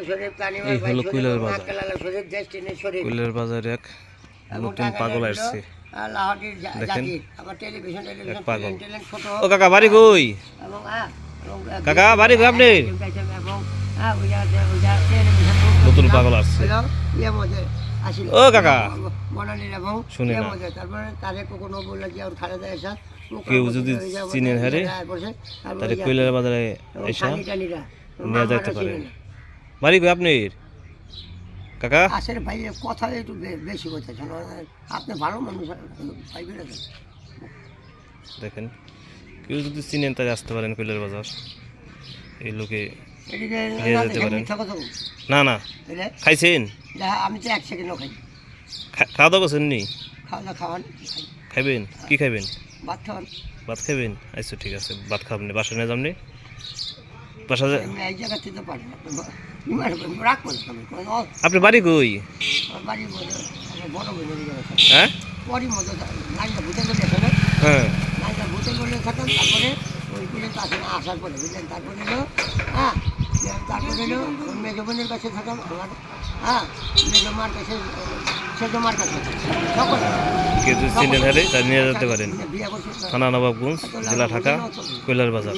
এই হলো কুইলার বাজার। কুইলার বাজার এক নতুন পাগল আসছে, দেখেন এক পাগল। ও কাকা বাড়ি কই? কাকা বাড়ি কই আপনি? নতুন পাগল আসছে। ও কাকা শুনে না, কেউ যদি চিনেন হারে তাহলে কুইলার বাজারে এসে নিয়ে যাইতে পারে। বাড়ি কই আপনার কাকা? আসলে ভাই কথা একটু বেশি বলতেছেন, আপনি ভালো মানুষ দেখেন, কেউ যদি চিনেন তাহলে আসতে পারেন কুইলার বাজার। এই লোকে নিয়ে যেতে পারেন। না না খাইছেন? আমি তো 1 সেকেন্ডও খাই। খাওয়া দাওয়া করছেন নি? খাওয়ান খাইবেন? কি খাইবেন? ভাত খাওয়ান। ভাত খাইবেন? আচ্ছা ঠিক আছে, ভাত খাবেন। বাসা নিয়ে যাবনি? বাসা এই জায়গা থেকে পারি আপনি বাড়ি কই? বাড়ি বড় হ্যাঁ পরই মতো নাইটা ভূতে করে আসে না, হ্যাঁ নাইটা ভূতে করে থাকেন। তারপরে ওই পর্যন্ত আসে না, আসার পরে বুঝলেন। তারপরে এলো হ্যাঁ, তারপরে এলো মেজো বোনের কাছে থাকাম আমার। হ্যাঁ মেজো মার কাছে, সেজো মার কাছে সকলে কেউ যদি চিনেন হারে তাহলে নিয়ে যেতে পারেন। বিয়ে করছে থানা নবাবগঞ্জ, জেলা ঢাকা, কুইলার বাজার।